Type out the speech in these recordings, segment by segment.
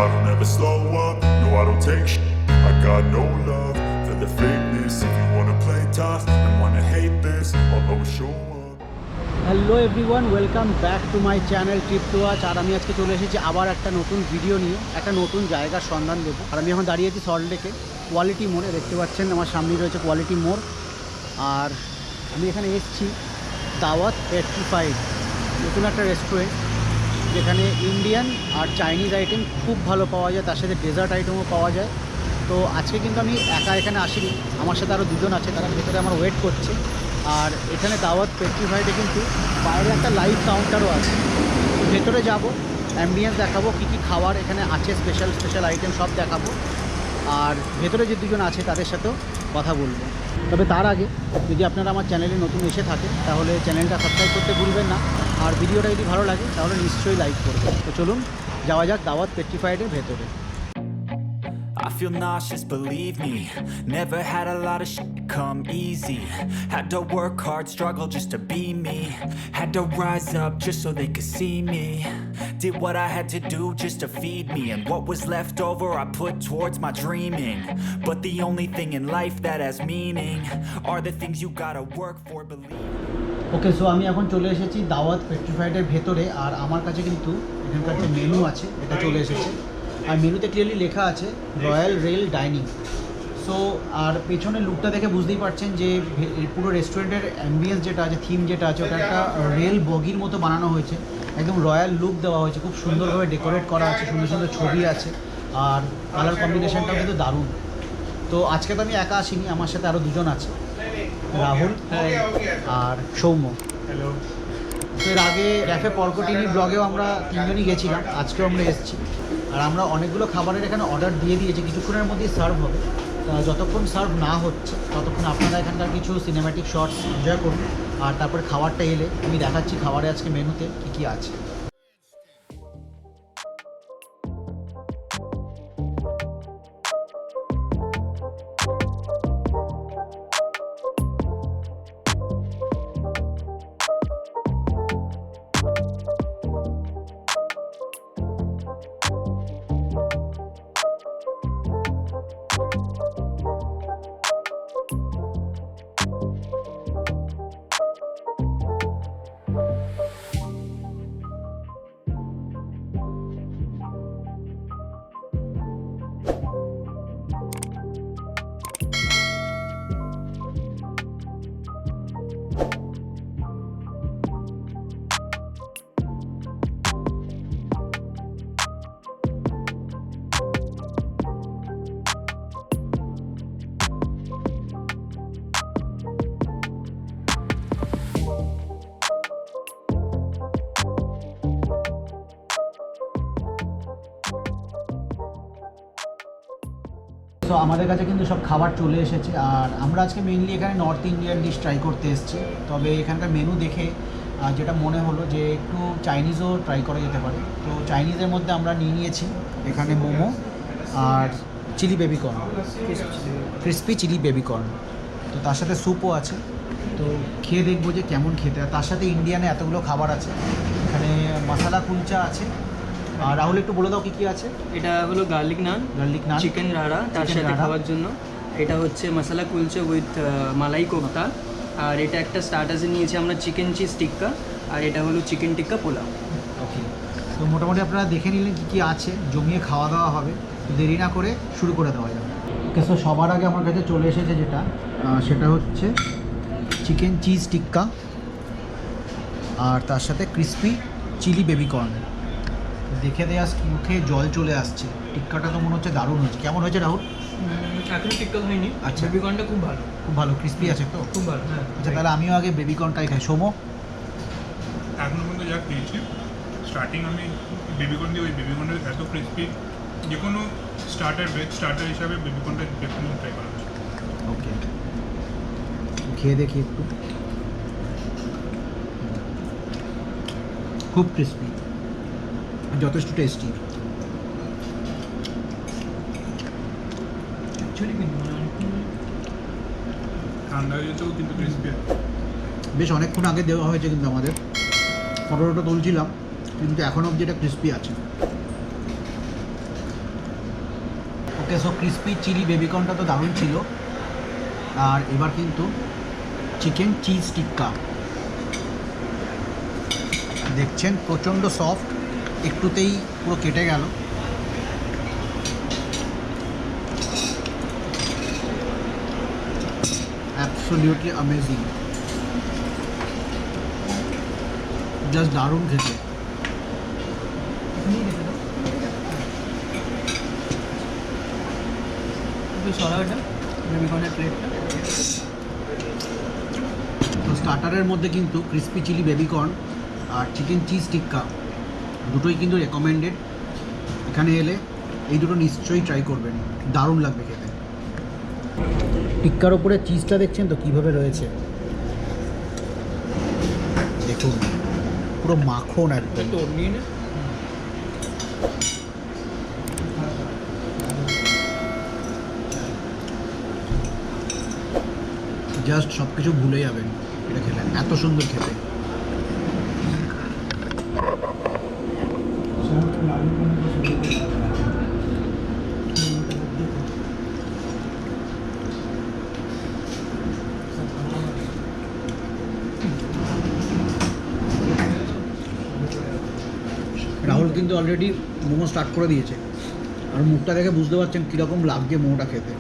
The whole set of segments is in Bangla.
I don't ever slow up, no I don't take shit. I got no love for the fakeness. If you wanna play tough and wanna hate this, I'll always show up. Hello everyone, welcome back to my channel Trip to Watch. আর আমি আজকে চলে এসেছি আবার একটা নতুন ভিডিও নিয়ে, একটা নতুন জায়গার সন্ধান দেবো। আর আমি এখন দাঁড়িয়েছি সল্টলেকে কোয়ালিটি মোড়ে। দেখতে পাচ্ছেন আমার সামনেই রয়েছে কোয়ালিটি মোড়। আর আমি এখানে এসেছি দাওয়াত পেট্রিফাইড, নতুন একটা রেস্টুরেন্ট যেখানে ইন্ডিয়ান আর চাইনিজ আইটেম খুব ভালো পাওয়া যায়, তার সাথে ডেজার্ট আইটেমও পাওয়া যায়। তো আজকে কিন্তু আমি একা এখানে আসিনি, আমার সাথে আরও দুজন আছে, তারা ভেতরে আমার ওয়েট করছে। আর এখানে দাওয়াত পেট্রিফাইডে কিন্তু বাইরে একটা লাইভ কাউন্টারও আছে। ভেতরে যাব, অ্যাম্বিয়েন্স দেখাবো, কী কী খাবার এখানে আছে, স্পেশাল আইটেম সব দেখাবো। আর ভেতরে যে দুজন আছে তাদের সাথেও কথা বলবো। তবে তার আগে যদি আপনারা আমার চ্যানেলে নতুন এসে থাকেন তাহলে চ্যানেলটা সাবস্ক্রাইব করতে ভুলবেন না। আর ভিডিওটা যদি ভালো লাগে তাহলে নিশ্চয়ই লাইক করবেন। তো চলুন যাওয়া যাক দাওয়াত পেট্রিফাইডের ভেতরে। I feel nauseous, believe me. Never had a lot of shit come easy. Had to work hard, struggle just to be me. Had to rise up just so they could see me. Did what I had to do just to feed me. And what was left over I put towards my dreaming. But the only thing in life that has meaning are the things you gotta work for, believe. Okay, so আমি এখন চলে এসেছি দাওয়াত পেট্রিফাইডের ভেতরে। আর আমার কাছে কিন্তু এখানকার যে মেনু আছে এটা চলে এসেছে। আর মেনুতে ক্লিয়ারলি লেখা আছে রয়্যাল রেল ডাইনিং। সো আর পেছনের লুকটা দেখে বুঝতেই পারছেন যে পুরো রেস্টুরেন্টের অ্যাম্বিয়েন্স যেটা আছে, থিম যেটা আছে, ওটা একটা রেল বগির মতো বানানো হয়েছে। একদম রয়্যাল লুক দেওয়া হয়েছে, খুব সুন্দরভাবে ডেকোরেট করা আছে, সুন্দর সুন্দর ছবি আছে। আর কালার কম্বিনেশনটাও কিন্তু দারুণ। তো আজকে তো আমি একা আসিনি, আমার সাথে আরও দুজন আছে, রাহুল আর সৌম্য। হ্যালো। তো এর আগে ক্যাফে পর্কটিনি ব্লগেও আমরা তিনজনই গেছিলাম, আজকেও আমরা এসেছি। আর আমরা অনেকগুলো খাবারের এখানে অর্ডার দিয়ে দিয়েছি, কিছুক্ষণের মধ্যেই সার্ভ হবে। যতক্ষণ সার্ভ না হচ্ছে ততক্ষণ আপনারা এখানকার কিছু সিনেম্যাটিক শটস এনজয় করুন। আর তারপরে খাবারটা এলে আমি দেখাচ্ছি খাবারে আজকে মেনুতে কী কী আছে। তো আমাদের কাছে কিন্তু সব খাবার চলে এসেছে। আর আমরা আজকে মেইনলি এখানে নর্থ ইন্ডিয়ান ডিশ ট্রাই করতে এসেছি। তবে এখানকার মেনু দেখে যেটা মনে হলো যে একটু চাইনিজও ট্রাই করা যেতে পারে। তো চাইনিজের মধ্যে আমরা নিয়েছি এখানে মোমো আর chilli baby corn, crispy chilli baby corn. তো তার সাথে স্যুপও আছে, তো খেয়ে দেখবো যে কেমন খেতে। আর তার সাথে ইন্ডিয়ানে এতগুলো খাবার আছে, এখানে মশালা কুলচা আছে। আর রাহুল একটু বলে দাও কী কী আছে। এটা হলো গার্লিক নান, চিকেন রারা তার সাথে খাওয়ার জন্য। এটা হচ্ছে মশালা কুলচা উইথ মালাই কোফতা। আর এটা একটা স্টার্টার্সে নিয়েছি আমরা চিকেন চিজ টিক্কা। আর এটা হলো চিকেন টিক্কা পোলাও। ওকে, তো মোটামুটি আপনারা দেখে নিলেন কী কী আছে, জমিয়ে খাওয়া দাওয়া হবে। তো দেরি না করে শুরু করে দেওয়া যাবে। ওকে, সো সবার আগে আমার কাছে চলে এসেছে যেটা, সেটা হচ্ছে চিকেন চিজ টিক্কা আর তার সাথে ক্রিসপি চিলি বেবিকর্ন। দেখে দেয়া মুখে জল চলে আসছে। টিক্কাটা তো মনে হচ্ছে দারুণ হয়েছে। কেমন হয়েছে রাহুল? এখনো টিক্কা হয়নি। আচ্ছা, বেবিকর্নটা খুব ভালো, খুব ভালো, ক্রিসপি আছে তো, খুব ভালো। হ্যাঁ, আচ্ছা তাহলে আমিও আগে বেবিকর্নটাই খাই। সোমো? এখনো পর্যন্ত যা খেয়েছি, স্টার্টিং আমি বেবিকর্ন দিয়ে, ওই বেবিকর্নের এত ক্রিসপি, যে কোনো স্টার্টার ভেজ স্টার্টার হিসাবে বেবিকর্নটা ডেফিনেটলি ট্রাই করা উচিত। ওকে, খেয়ে দেখি একটু। খুব ক্রিসপি, যথেষ্ট টেস্টি। ঠান্ডা হয়ে যেতেও কিন্তু ক্রিসপি। বেশ অনেকক্ষণ আগে দেওয়া হয়েছে কিন্তু আমাদের, ফটোটা তুলছিলাম কিন্তু এখনও অবধি এটা ক্রিসপি আছে। ওকে, সো ক্রিস্পি চিলি বেবিকর্নটা তো দারুণ ছিল। আর এবার কিন্তু চিকেন চিজ টিক্কা দেখছেন, প্রচণ্ড সফট, একটুতেই পুরো কেটে গেল। অ্যাবসলিউটলি অ্যামেজিং, জাস্ট দারুণ খেতে। তো স্টার্টারের মধ্যে কিন্তু ক্রিস্পি চিলি বেবিকর্ন আর চিকেন চিজ টিক্কা দুটোই কিন্তু রেকমেন্ডেড। এখানে এলে এই দুটো নিশ্চয়ই ট্রাই করবেন, দারুণ লাগবে খেতে। টিক্কার ওপরে চিজটা দেখছেন তো কীভাবে রয়েছে, দেখুন পুরো মাখন একদম। জাস্ট সব কিছু ভুলে যাবেন এটা খেলে, এত সুন্দর খেতে। রাহুল কিন্তু অলরেডি মোমো স্টার্ট করে দিয়েছে, আর মুখটা দেখে বুঝতে পারছেন কীরকম লাগছে মোমোটা খেতে।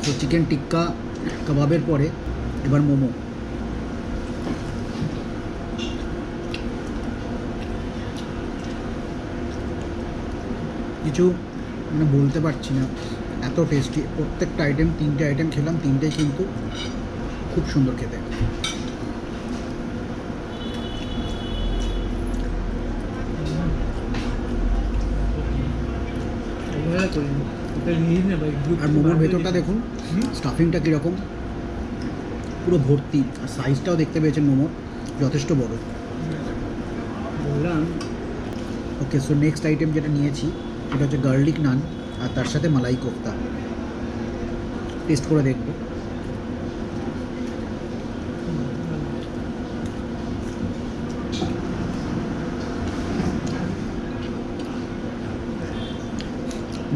তো চিকেন টিক্কা কাবাবের পরে এবার মোমো। কিছু মানে বলতে পারছি না, এত টেস্টি। প্রত্যেকটা আইটেম, 3টে আইটেম খেলাম, 3টেই কিন্তু খুব সুন্দর খেতে। আর মোমোর ভেতরটা দেখুন, স্টাফিংটা কীরকম, পুরো ভর্তি। আর সাইজটাও দেখতে পেয়েছেন মোমোর, যথেষ্ট বড়। ওকে, সো নেক্সট আইটেম যেটা নিয়েছি এটা হচ্ছে গার্লিক নান আর তার সাথে মালাই কোফতা। টেস্ট করে দেখব।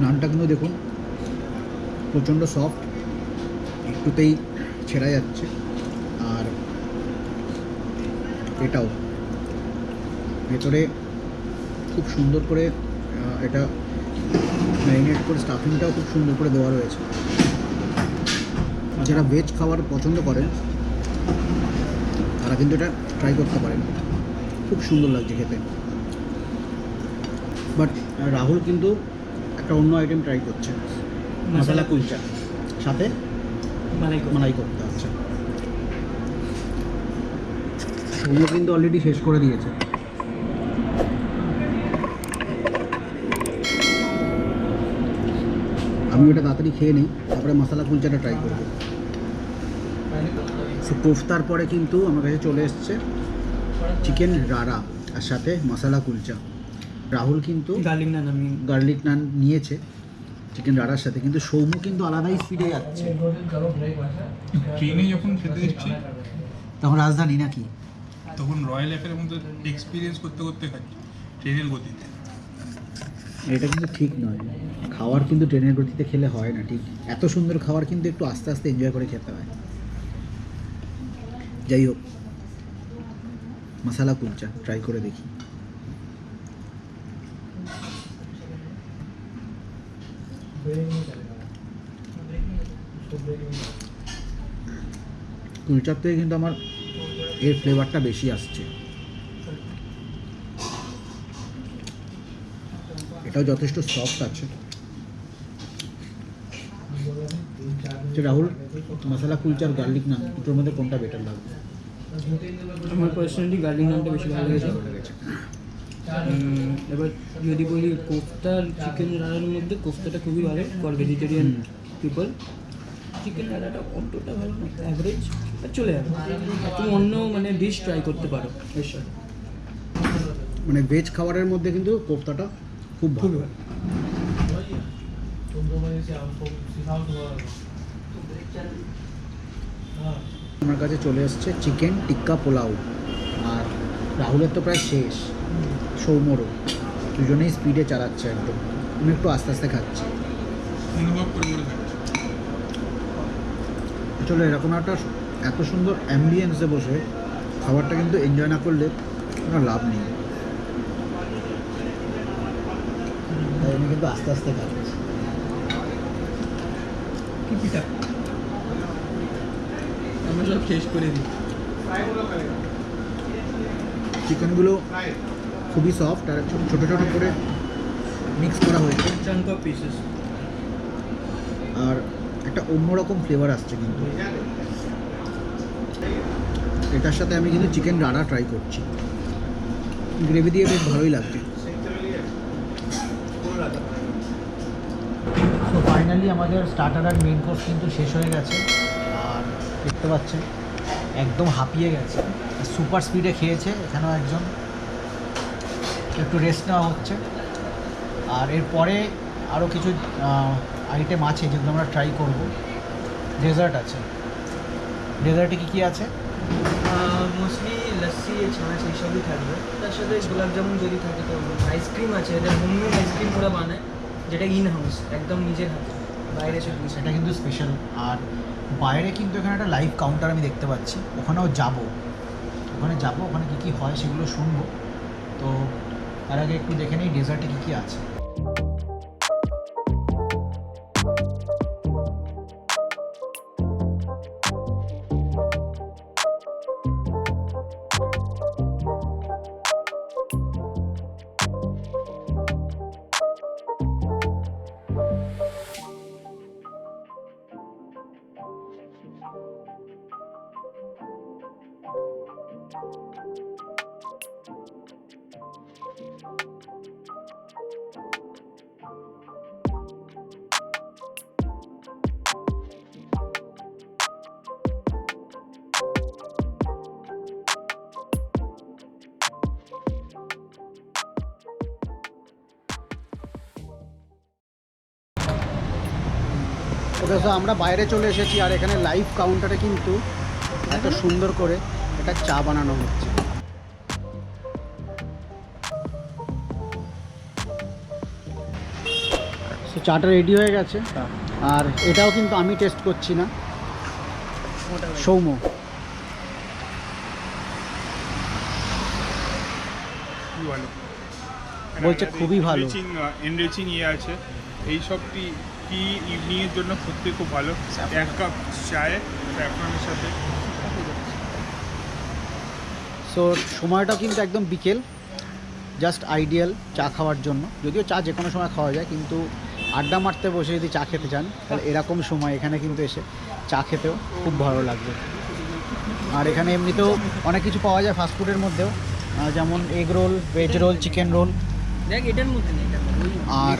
নানটা কিন্তু দেখুন প্রচণ্ড সফট, একটুতেই ছেড়া যাচ্ছে। আর এটাও ভেতরে খুব সুন্দর করে এটা ম্যারিনেট করে, স্টাফিংটাও খুব সুন্দর করে দেওয়া রয়েছে। যারা ভেজ খাবার পছন্দ করেন তারা কিন্তু এটা ট্রাই করতে পারেন, খুব সুন্দর লাগছে খেতে। বাট রাহুল কিন্তু একটা অন্য আইটেম ট্রাই করছে, মশলা কুলচা সাথে মালাই কোফতা। আচ্ছা, ওগুলো কিন্তু অলরেডি শেষ করে দিয়েছে। আমি ওটা তাড়াতাড়ি খেয়ে নিই, তারপরে মশলা কুলচাটা ট্রাই করব। সো কোফতার পরে কিন্তু আমার কাছে চলে এসছে চিকেন রারা আর সাথে মশলা কুলচা। রাহুল কিন্তু গার্লিক নান নিয়েছে চিকেন রারার সাথে, কিন্তু সৌম্য কিন্তু আলাদাই স্পিডে যাচ্ছে। ট্রেনে যখন খেতে এসেছি তখন রাজধানী নাকি, তখন রয়্যাল এফের মধ্যে এক্সপিরিয়েন্স করতে করতে খাচ্ছি ট্রেনের গতিতে। এটা কিন্তু ঠিক নয়, খাওয়ার কিন্তু ট্রেনের গতিতে খেলে হয় না ঠিক। এত সুন্দর খাবার কিন্তু একটু আস্তে আস্তে এনজয় করে খেতে হয়। যাই হোক, মশলা কুলচা ট্রাই করে দেখি। কুলচার থেকে কিন্তু আমার এর ফ্লেভারটা বেশি আসছে। এটাও যথেষ্ট সফট আছে। রাহুল, মশলা কুলচার গার্লিক নান দুটোর মধ্যে কোনটা বেটার লাগবে? আমার পার্সোনালি গার্লিক নানটা বেশি ভালো লেগেছে। এবার যদি বলি কোফতা চিকেন রাড়ার মধ্যে কোফতাটা খুবই ভালো ফর ভেজিটেরিয়ান পিপল। চিকেন রাড়াটা অতটা ভালো না, অ্যাভারেজ, চলে যাবে। তুমি অন্য মানে ডিশ ট্রাই করতে পারো এর সাথে। মানে ভেজ খাবারের মধ্যে কিন্তু কোফতাটা খুব ভালো। আমার কাছে চলে এসছে চিকেন টিক্কা পোলাও, আর রাহুলের তো প্রায় শেষ, সৌম্যরও, দুজনেই স্পিডে চালাচ্ছে একদম, আমি একটু আস্তে আস্তে খাচ্ছি। অনুভব করে খাচ্ছি। চলো, এরকম একটা এত সুন্দর অ্যাম্বিয়েন্সে বসে খাবারটা কিন্তু এনজয় না করলে কোনো লাভ নেই, তাই আমি কিন্তু আস্তে আস্তে খাচ্ছি। কি পিঠা আমরা সব শেষ করে দিই। চিকেনগুলো খুবই সফট আর ছোটো ছোটো করে মিক্স করা হয়েছে, চাঙ্ক অফ পিসেস, আর একটা অন্যরকম ফ্লেভার আসছে কিন্তু। এটার সাথে আমি কিন্তু চিকেন রাড়া ট্রাই করছি, গ্রেভি দিয়ে বেশ ভালোই লাগছে। তো ফাইনালি আমাদের স্টার্টার আর মেন কোর্স কিন্তু শেষ হয়ে গেছে, আর দেখতে পাচ্ছেন একদম হাঁপিয়ে গেছে, সুপার স্পিডে খেয়েছে। এখানেও একজন একটু রেস্ট নেওয়া হচ্ছে, আর এরপরে আরও কিছু আইটেম আছে যেগুলো আমরা ট্রাই করব। ডেজার্ট আছে, ডেজার্টে কী কী আছে? মোস্টলি লস্যি ছানা সেই সবই থাকবে, তার সাথে গোলাপ জামুন যদি থাকে তো আইসক্রিম আছে, এটা হোমমেড আইসক্রিম ওরা বানায়, যেটা ইন হাউস একদম নিজের হাতে, বাইরে সে সেটা কিন্তু স্পেশাল। আর বাইরে কিন্তু এখানে একটা লাইভ কাউন্টার আমি দেখতে পাচ্ছি, ওখানেও যাব, ওখানে কী কী হয় সেগুলো শুনবো। তো তার আগে একটু দেখে নেই ডেজার্টে কী কী আছে। ওকে, তো আমরা বাইরে চলে এসেছি, আর এখানে লাইভ কাউন্টারে কিন্তু এত সুন্দর করে এটা চা বানানো হচ্ছে। তো চাটা রেডি হয়ে গেছে, আর এটাও কিন্তু আমি টেস্ট করছি না, সৌম্য। ভালো বলছে খুবই ভালো। এনরিচিং ইয়ে আছে, এই সবটি কি ইভিনিংয়ের জন্য সত্যি খুব ভালো। এক কাপ চায়ে স্যাফরনের সাথে। সো সময়টা কিন্তু একদম বিকেল, জাস্ট আইডিয়াল চা খাওয়ার জন্য। যদিও চা যে কোনো সময় খাওয়া যায়, কিন্তু আড্ডা মারতে বসে যদি চা খেতে চান তাহলে এরকম সময় এখানে কিন্তু এসে চা খেতেও খুব ভালো লাগবে। আর এখানে এমনিতেও অনেক কিছু পাওয়া যায় ফাস্টফুডের মধ্যেও, যেমন egg roll, veg role, chicken roll. দেখ এটার মধ্যে নেই, আর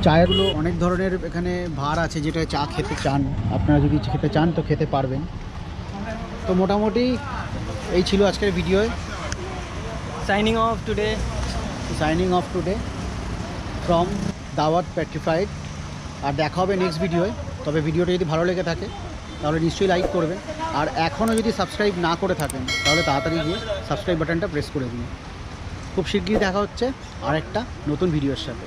চায়েরগুলো অনেক ধরনের এখানে ভার আছে, যেটা চা খেতে চান আপনারা, যদি খেতে চান তো খেতে পারবেন। তো মোটামুটি এই ছিল আজকের ভিডিওয়। সাইনিং অফ টুডে ফ্রম দাওয়াত প্যাট্রিফাইড। আর দেখা হবে নেক্সট ভিডিওয়। তবে ভিডিওটা যদি ভালো লেগে থাকে তাহলে নিশ্চয়ই লাইক করবেন, আর এখনও যদি সাবস্ক্রাইব না করে থাকেন তাহলে তাড়াতাড়ি গিয়ে সাবস্ক্রাইব বাটনটা প্রেস করে দিন। খুব শিগগিরই দেখা হচ্ছে আর একটা নতুন ভিডিওর সাথে।